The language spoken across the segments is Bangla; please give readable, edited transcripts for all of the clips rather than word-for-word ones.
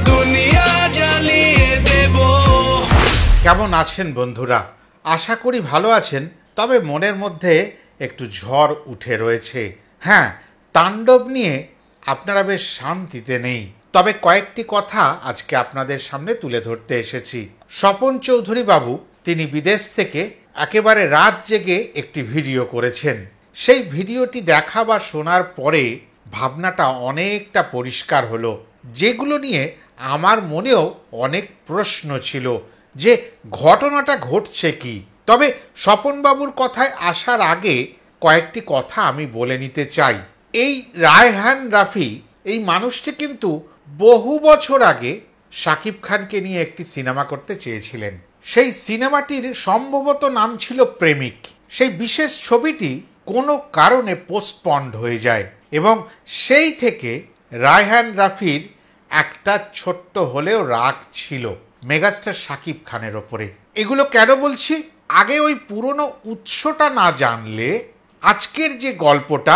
দুনিয়া জ্বালিয়ে দেব। কেমন আছেন বন্ধুরা? আশা করি ভালো আছেন। তবে মনের মধ্যে একটু ঝড় উঠে রয়েছে। হ্যাঁ, তাণ্ডব নিয়ে আপনারা বেশ শান্তিতে নেই। তবে কয়েকটি কথা আজকে আপনাদের সামনে তুলে ধরতে এসেছি। স্বপন চৌধুরী বাবু তিনি বিদেশ থেকে একেবারে রাত জেগে একটি ভিডিও করেছেন। সেই ভিডিওটি দেখা বা শোনার পরে ভাবনাটা অনেকটা পরিষ্কার হলো, যেগুলো নিয়ে আমার মনেও অনেক প্রশ্ন ছিল যে ঘটনাটা ঘটছে কি। তবে স্বপনবাবুর কথায় আসার আগে কয়েকটি কথা আমি বলে নিতে চাই। এই রায়হান রাফি এই মানুষটি কিন্তু বহু বছর আগে শাকিব খানকে নিয়ে একটি সিনেমা করতে চেয়েছিলেন। সেই সিনেমাটির সম্ভবত নাম ছিল প্রেমিক। সেই বিশেষ ছবিটি কোনো কারণে পোস্টপন্ড হয়ে যায় এবং সেই থেকে রায়হান রাফির একটা ছোট্ট হলেও রাগ ছিল মেগাস্টার শাকিব খানের ওপরে। এগুলো কেন বলছি? আগে ওই পুরনো উৎসটা না জানলে আজকের যে গল্পটা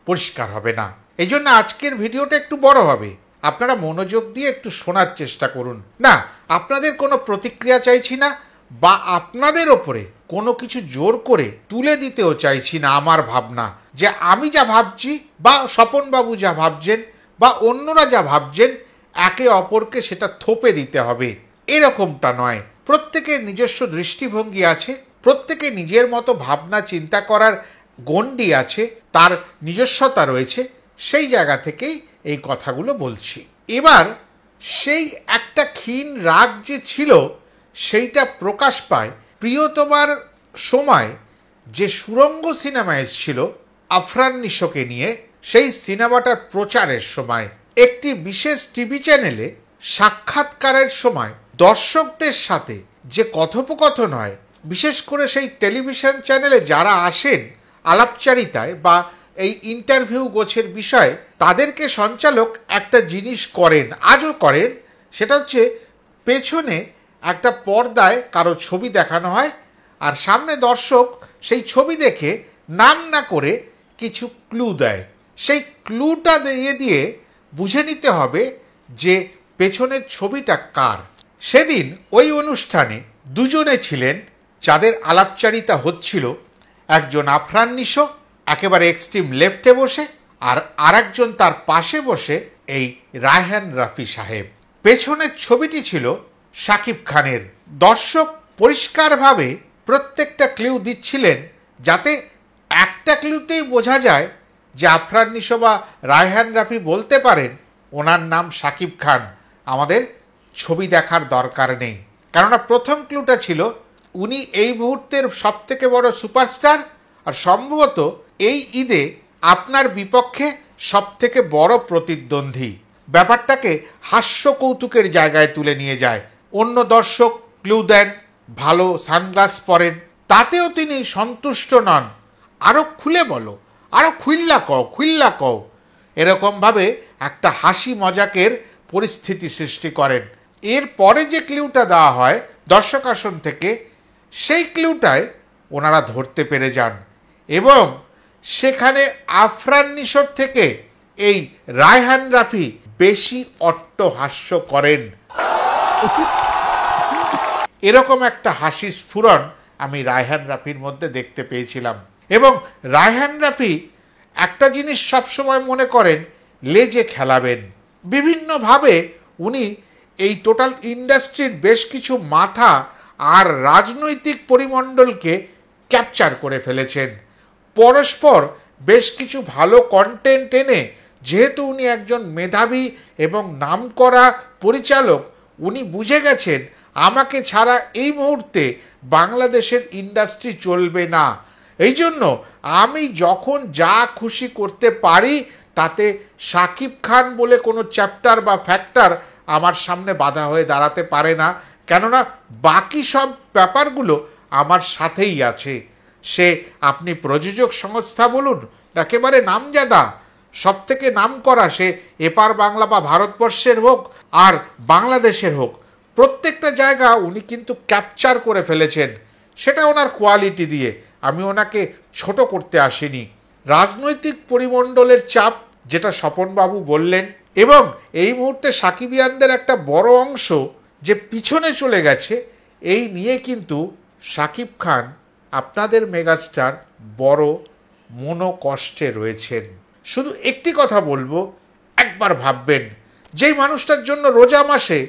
পরিষ্কার হবে না। এই জন্য আজকের ভিডিওটা একটু বড় হবে, আপনারা মনোযোগ দিয়ে একটু শোনার চেষ্টা করুন। না, আপনাদের কোনো প্রতিক্রিয়া চাইছি না বা আপনাদের ওপরে কোনো কিছু জোর করে তুলে দিতেও চাইছি না আমার ভাবনা, যে আমি যা ভাবছি বা স্বপনবাবু যা ভাবছেন বা অন্যরা যা ভাবছেন একে অপরকে সেটা থোপে দিতে হবে, এরকমটা নয়। প্রত্যেকের নিজস্ব দৃষ্টিভঙ্গি আছে, প্রত্যেকে নিজের মতো ভাবনা চিন্তা করার গণ্ডি আছে, তার নিজস্বতা রয়েছে। সেই জায়গা থেকেই এই কথাগুলো বলছি। এবার সেই একটা ক্ষীণ রাগ যে ছিল সেইটা প্রকাশ পায় প্রিয়তমার সময় যে সুরঙ্গ সিনেমা এসেছিল আফরান নিশোকে নিয়ে। সেই সিনেমাটার প্রচারের সময় একটি বিশেষ টিভি চ্যানেলে সাক্ষাৎকারের সময় দর্শকদের সাথে যে কথোপকথন হয়, বিশেষ করে সেই টেলিভিশন চ্যানেলে যারা আসেন আলাপচারিতায় বা এই ইন্টারভিউ গোছের বিষয়ে, তাদেরকে সঞ্চালক একটা জিনিস করেন, আজও করেন। সেটা হচ্ছে পেছনে একটা পর্দায় কারো ছবি দেখানো হয় আর সামনে দর্শক সেই ছবি দেখে নাম না করে কিছু ক্লু দেয়। সেই ক্লুটা দিয়ে বুঝে নিতে হবে যে পেছনের ছবিটা কার। সেদিন ওই অনুষ্ঠানে দুজনে ছিলেন যাদের আলাপচারিতা হচ্ছিল। একজন আফরান নিশো একেবারে এক্সট্রিম লেফটে বসে, আর আরেকজন তার পাশে বসে এই রায়হান রাফি সাহেব। পেছনের ছবিটি ছিল শাকিব খানের। দর্শক পরিষ্কারভাবে প্রত্যেকটা ক্লিউ দিচ্ছিলেন যাতে একটা ক্লিউতেই বোঝা যায় যে আফরান নিশো বা রায়হান রাফি বলতে পারেন ওনার নাম শাকিব খান, আমাদের ছবি দেখার দরকার নেই। কেননা প্রথম ক্লুটা ছিল উনি এই মুহূর্তের সব থেকে বড় সুপারস্টার, আর সম্ভবত এই ঈদে আপনার বিপক্ষে সব থেকে বড় প্রতিদ্বন্দ্বী। ব্যাপারটাকে হাস্য কৌতুকের জায়গায় তুলে নিয়ে যায়। অন্য দর্শক ক্লু দেন, ভালো সানগ্লাস পরেন, তাতেও তিনি সন্তুষ্ট নন। আরও খুলে বলো, আরও খুইল্লা কও, এরকমভাবে একটা হাসি মজাকের পরিস্থিতি সৃষ্টি করেন। এরপরে যে ক্লিউটা দেওয়া হয় দর্শক আসন থেকে, সেই ক্লিউটায় ওনারা ধরতে পেরে যান এবং সেখানে আফরান নিশোর থেকে এই রায়হান রাফি বেশি অট্টহাস্য করেন। এরকম একটা হাসি স্ফুরণ আমি রায়হান রাফির মধ্যে দেখতে পেয়েছিলাম। এবং রায়হান রাফি একটা জিনিস সবসময় মনে করেন, লেজে খেলাবেন। বিভিন্নভাবে উনি এই টোটাল ইন্ডাস্ট্রির বেশ কিছু মাথা আর রাজনৈতিক পরিমণ্ডলকে ক্যাপচার করে ফেলেছেন। পরস্পর বেশ কিছু ভালো কন্টেন্ট এনে, যেহেতু উনি একজন মেধাবী এবং নামকরা পরিচালক, উনি বুঝে গেছেন আমাকে ছাড়া এই মুহূর্তে বাংলাদেশের ইন্ডাস্ট্রি চলবে না। এই জন্য আমি যখন যা খুশি করতে পারি তাতে শাকিব খান বলে কোনো চ্যাপ্টার বা ফ্যাক্টর আমার সামনে বাধা হয়ে দাঁড়াতে পারে না, কেননা বাকি সব ব্যাপারগুলো আমার সাথেই আছে। সে আপনি প্রযোজক সংস্থা বলুন, একেবারে নামজাদা, সব থেকে নাম করা, সে এপার বাংলা বা ভারতবর্ষের হোক আর বাংলাদেশের হোক, প্রত্যেকটা জায়গা উনি কিন্তু ক্যাপচার করে ফেলেছেন। সেটা ওনার কোয়ালিটি দিয়ে, আমি ওনাকে ছোট করতে আসিনি। রাজনৈতিক পরিমণ্ডলের চাপ, যেটা স্বপনবাবু বললেন, এবং এই মুহূর্তে সাকিবিয়ানদের একটা বড় অংশ যে পিছনে চলে গেছে, এই নিয়ে কিন্তু শাকিব খান আপনাদের মেগাস্টার বড় মনোকষ্টে রয়েছেন। শুধু একটি কথা বলবো, একবার ভাববেন, যেই মানুষটার জন্য রোজা মাসে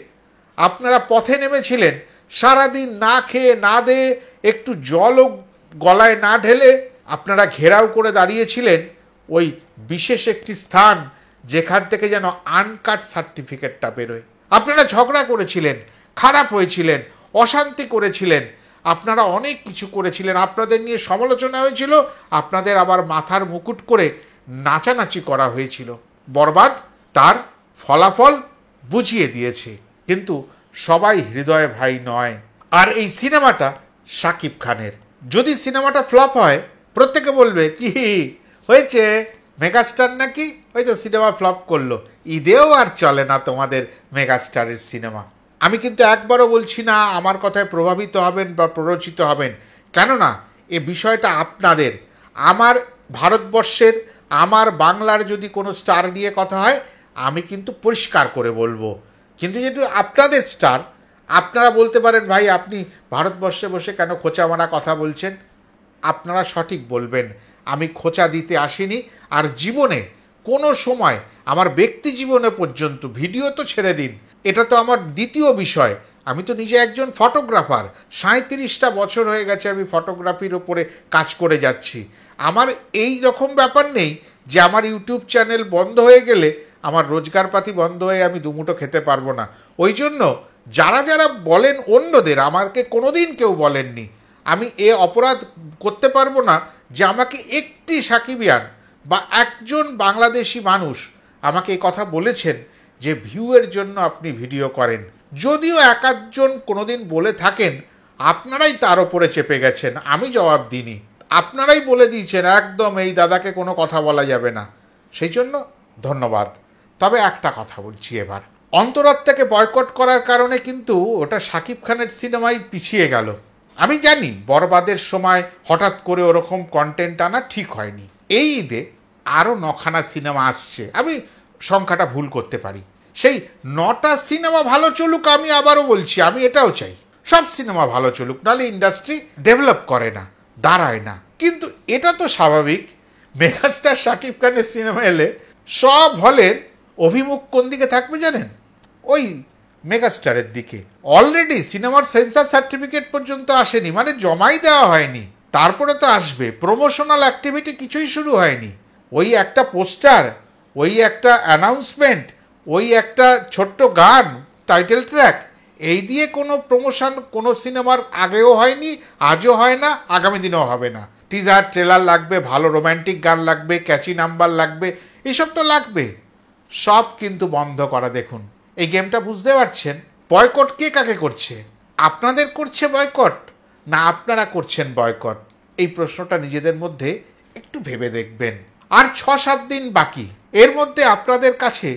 আপনারা পথে নেমেছিলেন, সারাদিন না খেয়ে না দিয়ে একটু জলও গলায় না ঢেলে আপনারা ঘেরাও করে দাঁড়িয়েছিলেন ওই বিশেষ একটি স্থান যেখান থেকে যেন আনকাট সার্টিফিকেটটা বেরোয়। আপনারা ঝগড়া করেছিলেন, খারাপ হয়েছিলেন, অশান্তি করেছিলেন, আপনারা অনেক কিছু করেছিলেন, আপনাদের নিয়ে সমালোচনা হয়েছিল, আপনাদের আবার মাথার মুকুট করে নাচানাচি করা হয়েছিল। বরবাদ তার ফলাফল বুঝিয়ে দিয়েছে, কিন্তু সবাই হৃদয় ভাই নয়। আর এই সিনেমাটা শাকিব খানের, যদি সিনেমাটা ফ্লপ হয় প্রত্যেকে বলবে কি হয়েছে, মেগাস্টার নাকি ওই তো সিনেমা ফ্লপ করলো, ঈদেও আর চলে না তোমাদের মেগাস্টারের সিনেমা। আমি কিন্তু একবারও বলছি না আমার কথায় প্রভাবিত হবেন বা প্ররোচিত হবেন, কেননা এ বিষয়টা আপনাদের, আমার ভারতবর্ষের, আমার বাংলার যদি কোনো স্টার নিয়ে কথা হয় আমি কিন্তু পরিষ্কার করে বলবো। কিন্তু যেহেতু আপনাদের স্টার, আপনারা বলতে পারেন ভাই আপনি ভারতবর্ষে বসে কেন খোঁচা মারা কথা বলছেন। আপনারা সঠিক বলবেন, আমি খোঁচা দিতে আসিনি। আর জীবনে কোনো সময় আমার ব্যক্তি জীবনে পর্যন্ত, ভিডিও তো ছেড়ে দিন, এটা তো আমার দ্বিতীয় বিষয়, আমি তো নিজে একজন ফটোগ্রাফার, 37টা বছর হয়ে গেছে আমি ফটোগ্রাফির ওপরে কাজ করে যাচ্ছি। আমার এই রকম ব্যাপার নেই যে আমার ইউটিউব চ্যানেল বন্ধ হয়ে গেলে আমার রোজগারপাতি বন্ধ হয়ে আমি দুমুঠো খেতে পারবো না। ওই জন্য যারা যারা বলেন অন্যদের, আমাকে কোনোদিন কেউ বলেননি, আমি এ অপরাধ করতে পারবো না যে আমাকে একটি সাকিবিয়ান বা একজন বাংলাদেশি মানুষ আমাকে এই কথা বলেছেন যে ভিউয়ের জন্য আপনি ভিডিও করেন। যদিও এক আধজন কোনোদিন বলে থাকেন, আপনারাই তার ওপরে চেপে গেছেন, আমি জবাব দিইনি, আপনারাই বলে দিয়েছেন একদম এই দাদাকে কোনো কথা বলা যাবে না, সেই জন্য ধন্যবাদ। তবে একটা কথা বলছি, এবার অন্তরাত্মাকে বয়কট করার কারণে কিন্তু ওটা শাকিব খানের সিনেমাই পিছিয়ে গেল। আমি জানি বরবাদের সময় হঠাৎ করে ওরকম কন্টেন্ট আনা ঠিক হয়নি। এই ঈদে আরও 9খানা সিনেমা আসছে, আমি সংখ্যাটা ভুল করতে পারি, সেই 9টা সিনেমা ভালো চলুক। আমি আবারও বলছি, আমি এটাও চাই সব সিনেমা ভালো চলুক, নাহলে ইন্ডাস্ট্রি ডেভেলপ করে না, দাঁড়ায় না। কিন্তু এটা তো স্বাভাবিক, মেগাস্টার শাকিব খানের সিনেমা এলে সব হলের অভিমুখ কোন দিকে থাকবে জানেন? ওই মেগাস্টারের দিকে। অলরেডি সিনেমার সেন্সার সার্টিফিকেট পর্যন্ত আসেনি, মানে জমাই দেওয়া হয়নি, তারপরে তো আসবে। প্রমোশনাল অ্যাক্টিভিটি কিছুই শুরু হয়নি, ওই একটা পোস্টার, ওই একটা অ্যানাউন্সমেন্ট, ওই একটা ছোট্ট গান, টাইটেল ট্র্যাক, এই দিয়ে কোনো প্রমোশন কোনো সিনেমার আগেও হয়নি, আজও হয় না, আগামী দিনেও হবে না। টিজার ট্রেলার লাগবে, ভালো রোম্যান্টিক গান লাগবে, ক্যাচি নাম্বার লাগবে, এসব তো লাগবে, সব কিন্তু বন্ধ করা। দেখুন এই গেমটা বুঝতে পারছেন? বয়কট কে কাকে করছে? আপনাদের করছে বয়কট, না আপনারা করছেন বয়কট? এই প্রশ্নটা নিজেদের মধ্যে একটু ভেবে দেখবেন। আর 6-7 দিন বাকি, এর মধ্যে আপনাদের কাছে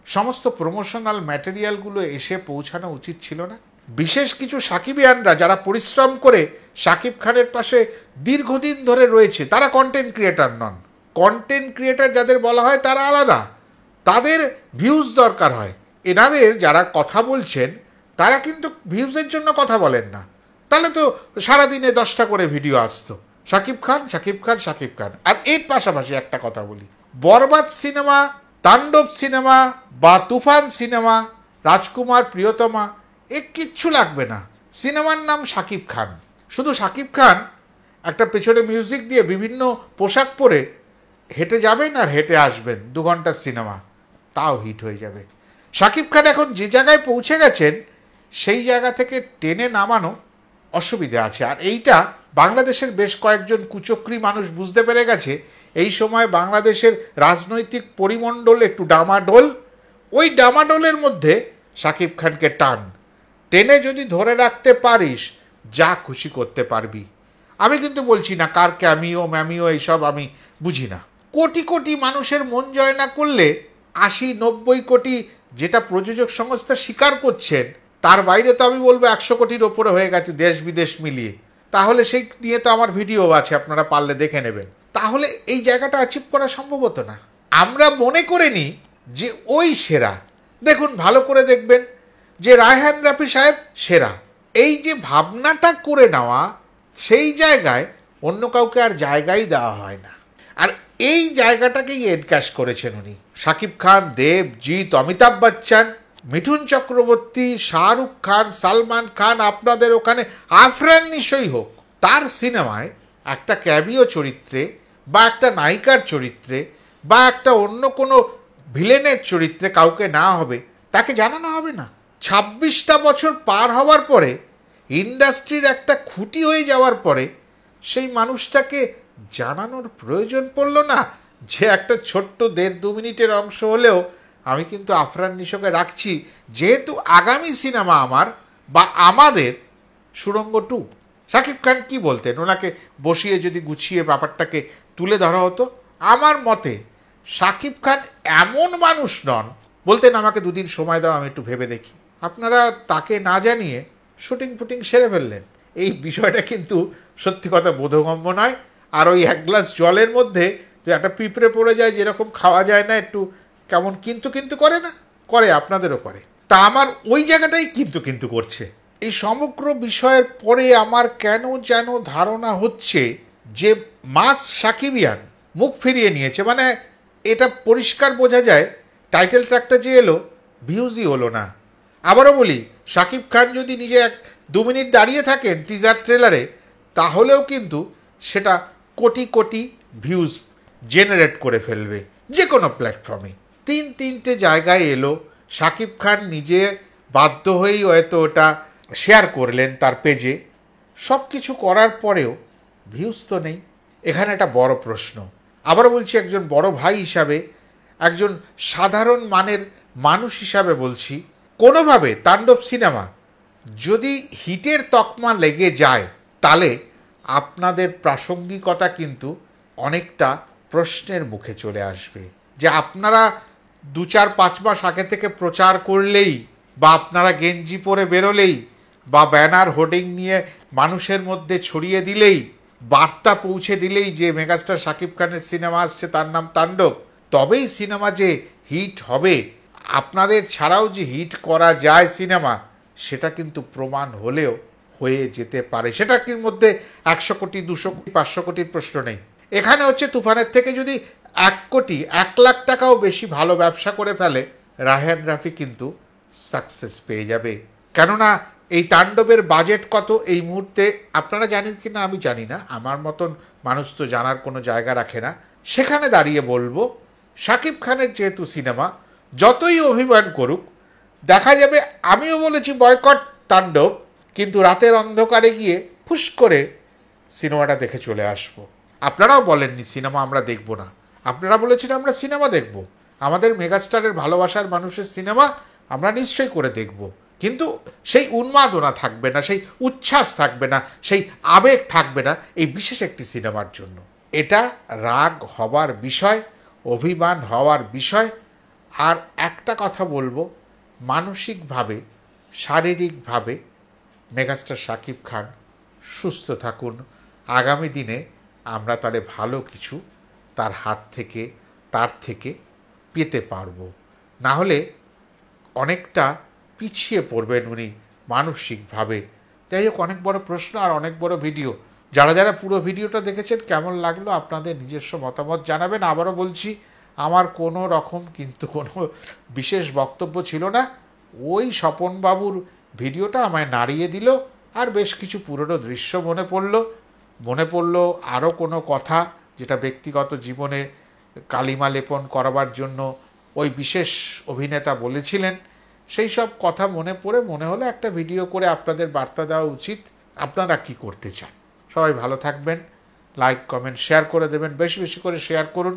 সমস্ত প্রমোশনাল ম্যাটেরিয়ালগুলো এসে পৌঁছানো উচিত ছিল না? বিশেষ কিছু সাকিবিয়ানরা যারা পরিশ্রম করে শাকিব খানের পাশে দীর্ঘদিন ধরে রয়েছে, তারা কন্টেন্ট ক্রিয়েটার নন। কন্টেন্ট ক্রিয়েটার যাদের বলা হয় তারা আলাদা, তাদের ভিউজ দরকার হয়। এনাদের যারা কথা বলছেন তারা কিন্তু ভিউজের জন্য কথা বলেন না, তাহলে তো সারাদিনে 10টা করে ভিডিও আসতো, শাকিব খান শাকিব খান শাকিব খান। আর এর পাশাপাশি একটা কথা বলি, বরবাদ সিনেমা, তাণ্ডব সিনেমা বা তুফান সিনেমা, রাজকুমার, প্রিয়তমা, এ কিচ্ছু লাগবে না, সিনেমার নাম শাকিব খান। শুধু শাকিব খান একটা পেছনে মিউজিক দিয়ে বিভিন্ন পোশাক পরে হেঁটে যাবেন আর হেঁটে আসবেন, 2 ঘন্টার সিনেমা, তাও হিট হয়ে যাবে। শাকিব খান এখন যে জায়গায় পৌঁছে গেছেন সেই জায়গা থেকে টেনে নামানো অসুবিধা আছে। আর এইটা বাংলাদেশের বেশ কয়েকজন কুচক্রী মানুষ বুঝতে পেরে গেছে। এই সময় বাংলাদেশের রাজনৈতিক পরিমণ্ডল একটু ডামাডোল, ওই ডামাডোলের মধ্যে শাকিব খানকে টেনে যদি ধরে রাখতে পারিস যা খুশি করতে পারবি। আমি কিন্তু বলছি না কার ক্যামিও ম্যামিও এইসব আমি বুঝি না। কোটি কোটি মানুষের মন জয় না করলে 80-90 কোটি যেটা প্রযোজক সংস্থা স্বীকার করছেন, তার বাইরে তো আমি বলবো 100 কোটির ওপরে হয়ে গেছে দেশ বিদেশ মিলিয়ে। তাহলে সেই নিয়ে তো আমার ভিডিও আছে, আপনারা পারলে দেখে নেবেন। তাহলে এই জায়গাটা অ্যাচিভ করা সম্ভব হতো না। আমরা মনে করে নিই যে ওই সেরা। দেখুন, ভালো করে দেখবেন যে রায়হান রাফি সাহেব সেরা, এই যে ভাবনাটা করে নেওয়া, সেই জায়গায় অন্য কাউকে আর জায়গাই দেওয়া হয় না। আর এই জায়গাটাকেই এনক্যাশ করেছেন উনি। শাকিব খান, দেব, জিৎ, অমিতাভ বচ্চন, মিঠুন চক্রবর্তী, শাহরুখ খান, সালমান খান, আপনাদের ওখানে আফরান নিশোই হোক, তার সিনেমায় একটা ক্যামিও চরিত্রে বা একটা নায়িকার চরিত্রে বা একটা অন্য কোনো ভিলেনের চরিত্রে কাউকে না হবে, তাকে জানানো হবে না। 26টা বছর পার হওয়ার পরে, ইন্ডাস্ট্রির একটা খুঁটি হয়ে যাওয়ার পরে, সেই মানুষটাকে জানানোর প্রয়োজন পড়ল না যে একটা ছোট্ট 1.5-2 মিনিটের অংশ হলেও আমি কিন্তু আফরান নিশোকে রাখছি, যেহেতু আগামী সিনেমা আমার বা আমাদের সুড়ঙ্গ 2। শাকিব খান কি বলতেন, ওনাকে বসিয়ে যদি গুছিয়ে ব্যাপারটাকে তুলে ধরা হতো? আমার মতে শাকিব খান এমন মানুষ নন, বলতেন আমাকে 2 দিন সময় দাও, আমি একটু ভেবে দেখি। আপনারা তাকে না জানিয়ে শুটিং ফুটিং সেরে ফেললেন। এই বিষয়টা কিন্তু সত্যি কথা বোধগম্য নয়। আর ওই 1 গ্লাস জলের মধ্যে যে একটা পিঁপড়ে পড়ে যায়, যেরকম খাওয়া যায় না, একটু কেমন কিন্তু কিন্তু করে না, করে আপনাদেরও করে। তা আমার ওই জায়গাটাই কিন্তু কিন্তু করছে। এই সমগ্র বিষয়ের পরে আমার কেন যেন ধারণা হচ্ছে যে মাস সাকিবিয়ান মুখ ফিরিয়ে নিয়েছে। মানে এটা পরিষ্কার বোঝা যায়, টাইটেল ট্র্যাকটা যে এলো, ভিউজই হলো না। আবারও বলি, শাকিব খান যদি নিজে 1-2 মিনিট দাঁড়িয়ে থাকেন টিজার ট্রেলারে, তাহলেও কিন্তু সেটা কোটি কোটি ভিউজ জেনারেট করে ফেলবে যে কোনো প্ল্যাটফর্মে। 3-3টে জায়গায় এলো, শাকিব খান নিজে বাধ্য হয়েই হয়তো ওটা শেয়ার করলেন তার পেজে। সব কিছু করার পরেও ভিউজ তো নেই। এখানে একটা বড় প্রশ্ন। আবারও বলছি, একজন বড় ভাই হিসাবে, একজন সাধারণ মানের মানুষ হিসাবে বলছি, কোনোভাবে তাণ্ডব সিনেমা যদি হিটের তকমা লেগে যায়, তাহলে আপনাদের প্রাসঙ্গিকতা কিন্তু অনেকটা প্রশ্নের মুখে চলে আসবে। যে আপনারা 2-4-5 মাস আগে থেকে প্রচার করলেই, বা আপনারা গেঞ্জি পরে বেরোলেই, বা ব্যানার হোর্ডিং নিয়ে মানুষের মধ্যে ছড়িয়ে দিলেই, বার্তা পৌঁছে দিলেই যে মেগাস্টার শাকিব খানের সিনেমা আসছে, তার নাম তাণ্ডব, তবেই সিনেমা যে হিট হবে, আপনাদের ছাড়াও যে হিট করা যায় সিনেমা, সেটা কিন্তু প্রমাণ হলেও হয়ে যেতে পারে। সেটার মধ্যে 100 কোটি, 200 কোটি, 500 কোটির প্রশ্ন নেই। এখানে হচ্ছে তুফানের থেকে যদি 1 কোটি, 1 লাখ টাকাও বেশি ভালো ব্যবসা করে ফেলে, রায়হান রাফি কিন্তু সাকসেস পেয়ে যাবে। কেননা এই তাণ্ডবের বাজেট কত এই মুহূর্তে আপনারা জানেন কি না আমি জানি না, আমার মতন মানুষ তো জানার কোনো জায়গা রাখে না। সেখানে দাঁড়িয়ে বলবো, শাকিব খানের যেহেতু সিনেমা, যতই অভিমান করুক, দেখা যাবে, আমিও বলেছি বয়কট তাণ্ডব, কিন্তু রাতের অন্ধকারে গিয়ে ফুস করে সিনেমাটা দেখে চলে আসবো। আপনারাও বলেননি সিনেমা আমরা দেখব না, আপনারা বলেছেন আমরা সিনেমা দেখব, আমাদের মেগাস্টারের ভালোবাসার মানুষের সিনেমা আমরা নিশ্চয়ই করে দেখব, কিন্তু সেই উন্মাদনা থাকবে না, সেই উচ্ছ্বাস থাকবে না, সেই আবেগ থাকবে না এই বিশেষ একটি সিনেমার জন্য। এটা রাগ হবার বিষয়, অভিমান হওয়ার বিষয়। আর একটা কথা বলবো, মানসিকভাবে, শারীরিকভাবে মেগাস্টার শাকিব খান সুস্থ থাকুন। আগামী দিনে আমরা তাহলে ভালো কিছু তার হাত থেকে, তার থেকে পেতে পারবো। না হলে অনেকটা পিছিয়ে পড়বেন উনি মানসিকভাবে। যাই হোক, অনেক বড় প্রশ্ন আর অনেক বড় ভিডিও। যারা যারা পুরো ভিডিওটা দেখেছেন, কেমন লাগলো আপনাদের নিজস্ব মতামত জানাবেন। আবারও বলছি, আমার কোনো রকম কিন্তু কোনো বিশেষ বক্তব্য ছিল না। ওই স্বপনবাবুর ভিডিওটা আমায় নাড়িয়ে দিল, আর বেশ কিছু পুরনো দৃশ্য মনে পড়ল আরও কোনো কথা যেটা ব্যক্তিগত জীবনে কালিমা লেপন করাবার জন্য ওই বিশেষ অভিনেতা বলেছিলেন। সেই সব কথা মনে পড়ে মনে হলো একটা ভিডিও করে আপনাদের বার্তা দেওয়া উচিত। আপনারা কি করতে চান? সবাই ভালো থাকবেন, লাইক কমেন্ট শেয়ার করে দেবেন, বেশি বেশি করে শেয়ার করুন।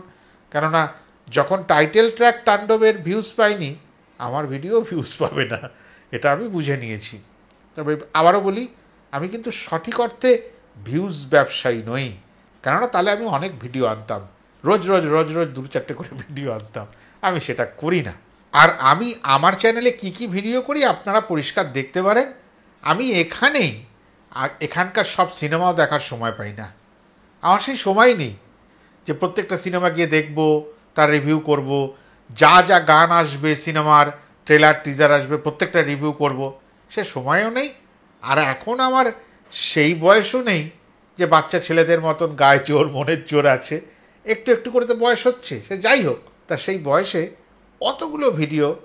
কেননা যখন টাইটেল ট্র্যাক তাণ্ডবের ভিউজ পাইনি, আমার ভিডিও ভিউজ পাবে না, এটা আমি বুঝে নিয়েছি। তবে আবারও বলি, আমি কিন্তু সঠিক অর্থে ভিউজ ব্যবসায়ী নই। কেননা তাহলে আমি অনেক ভিডিও আনতাম, রোজ 2-4টে করে ভিডিও আনতাম। আমি সেটা করি না। আর আমি আমার চ্যানেলে কি ভিডিও করি আপনারা পরিষ্কার দেখতে পারেন। আমি এখানেই, আর এখানকার সব সিনেমাও দেখার সময় পাই না। আমার সেই সময় নেই যে প্রত্যেকটা সিনেমা গিয়ে দেখব, তার রিভিউ করব, যা যা গান আসবে, সিনেমার ট্রেলার টিজার আসবে, প্রত্যেকটা রিভিউ করব, সে সময়ও নেই। আর এখন আমার সেই বয়সও নেই যে বাচ্চা ছেলেদের মতন গায়ে জোর মনের জোর আছে। একটু একটু করে তো বয়স হচ্ছে, সে যাই হোক, তা সেই বয়সে অতগুলো ভিডিও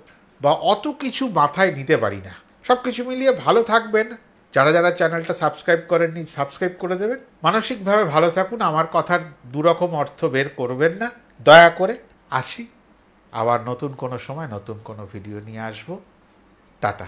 বা অত কিছু মাথায় নিতে পারি না। সব কিছু মিলিয়ে ভালো থাকবেন। যারা যারা চ্যানেলটা সাবস্ক্রাইব করেননি সাবস্ক্রাইব করে দেবেন। মানসিকভাবে ভালো থাকুন। আমার কথার দুরকম অর্থ বের করবেন না দয়া করে। আসি, আবার নতুন কোনো সময় নতুন কোনো ভিডিও নিয়ে আসবো। টাটা।